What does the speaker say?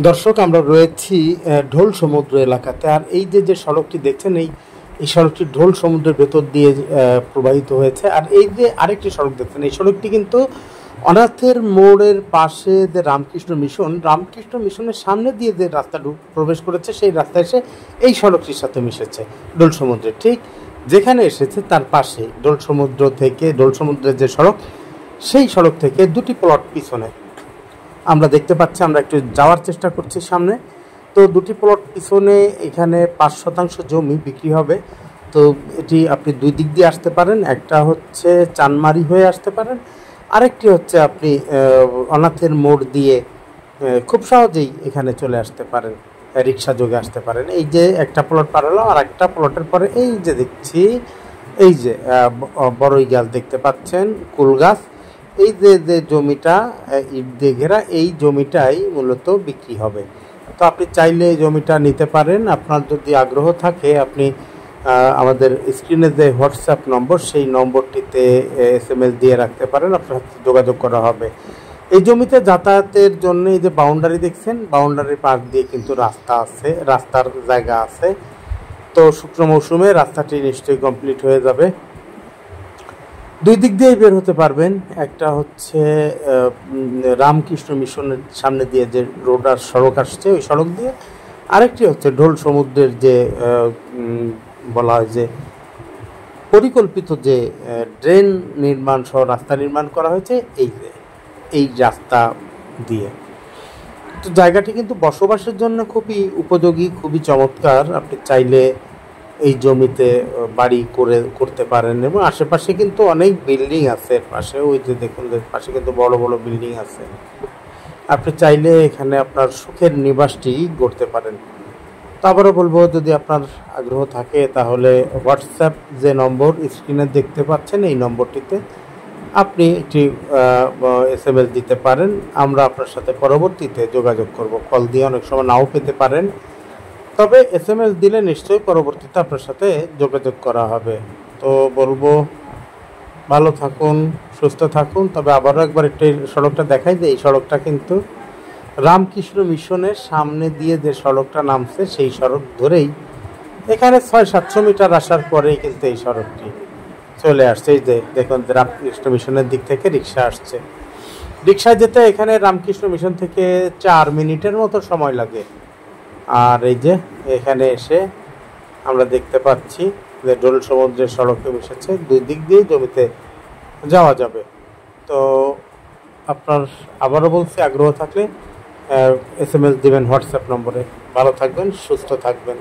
দর্শক, আমরা রয়েছি ঢোল সমুদ্র এলাকাতে। আর এই যে সড়কটি দেখছেন, এই সড়কটি ঢোল সমুদ্রের ভেতর দিয়ে প্রবাহিত হয়েছে। আর এই যে আরেকটি সড়ক দেখছেন, এই সড়কটি কিন্তু অনাথের মোড়ের পাশে যে রামকৃষ্ণ মিশনের সামনে দিয়ে যে রাস্তা প্রবেশ করেছে, সেই রাস্তা এসে এই সড়কটির সাথে মিশেছে ঢোল সমুদ্রে। ঠিক যেখানে এসেছে তার পাশে ঢোল সমুদ্রের যে সড়ক, সেই সড়ক থেকে দুটি প্লট পিছনে আমরা দেখতে পাচ্ছি। আমরা একটু যাওয়ার চেষ্টা করছি সামনে। তো দুটি প্লট পিছনে এখানে 5% জমি বিক্রি হবে। তো এটি আপনি দুই দিক দিয়ে আসতে পারেন। একটা হচ্ছে চানমারি হয়ে আসতে পারেন, আরেকটি হচ্ছে আপনি অনাথের মোড় দিয়ে খুব সহজেই এখানে চলে আসতে পারেন, রিক্সা যোগে আসতে পারেন। এই যে একটা প্লট পার হলো, আর একটা প্লটের পরে এই যে দেখছি, এই যে বড়ই গাছ দেখতে পাচ্ছেন, কুল গাছ। এই যে জমিটা ইট দিয়ে ঘেরা, এই জমিটাই মূলত বিক্রি হবে। তো আপনি চাইলে এই জমিটা নিতে পারেন। আপনার যদি আগ্রহ থাকে, আপনি আমাদের স্ক্রিনে যে হোয়াটসঅ্যাপ নম্বর, সেই নম্বরটিতে SMS দিয়ে রাখতে পারেন, আপনার সাথে যোগাযোগ করা হবে। এই জমিতে যাতায়াতের জন্য এই যে বাউন্ডারি দেখছেন, বাউন্ডারির পাশ দিয়ে কিন্তু রাস্তার জায়গা আছে। তো শুকনো মৌসুমে রাস্তাটি নিশ্চয়ই কমপ্লিট হয়ে যাবে। দুই দিক দিয়েই বের হতে পারবেন। একটা হচ্ছে রামকৃষ্ণ মিশনের সামনে দিয়ে যে রোড আর সড়ক আসছে, ওই সড়ক দিয়ে। আরেকটি হচ্ছে ঢোল সমুদ্রের যে বলা হয় যে পরিকল্পিত যে ড্রেন নির্মাণ সহ রাস্তা নির্মাণ করা হয়েছে এই রাস্তা দিয়ে। তো জায়গাটি কিন্তু বসবাসের জন্য খুবই উপযোগী, খুবই চমৎকার। আপনি চাইলে এই জমিতে বাড়ি করতে পারেন, এবং আশেপাশে কিন্তু অনেক বিল্ডিং আছে। পাশে ওই যে দেখুন, পাশে কিন্তু বড় বড় বিল্ডিং আছে। আপনি চাইলে এখানে আপনার সুখের নিবাসটি গড়তে পারেন। তো আবারও বলবো, যদি আপনার আগ্রহ থাকে তাহলে হোয়াটসঅ্যাপ যে নম্বর স্ক্রিনে দেখতে পাচ্ছেন, এই নম্বরটিতে আপনি একটি SMS দিতে পারেন। আমরা আপনার সাথে পরবর্তীতে যোগাযোগ করব। কল দিয়ে অনেক সময় নাও পেতে পারেন, তবে SMS দিলে নিশ্চয়ই পরবর্তীতে আপনার সাথে যোগাযোগ করা হবে। তো বলবো, ভালো থাকুন, সুস্থ থাকুন। তবে আবারও একবার একটি সড়কটা দেখাই যে এই সড়কটা কিন্তু রামকৃষ্ণ মিশনের সামনে দিয়ে যে সড়কটা নামছে, সেই সড়ক ধরেই এখানে 600-700 মিটার আসার পরেই কিন্তু এই সড়কটি চলে আসছে। এই যে দেখুন, রামকৃষ্ণ মিশনের দিক থেকে রিক্সা আসছে। রিক্সায় যেতে এখানে রামকৃষ্ণ মিশন থেকে 4 মিনিটের মতো সময় লাগে। আর এই যে এখানে এসে আমরা দেখতে পাচ্ছি যে ঢোল সমুদ্রের সড়কে মিশেছে, দুই দিক দিয়ে জমিতে যাওয়া যাবে। তো আপনার আবারও বলছি, আগ্রহ থাকলে SMS দিবেন হোয়াটসঅ্যাপ নম্বরে। ভালো থাকবেন, সুস্থ থাকবেন।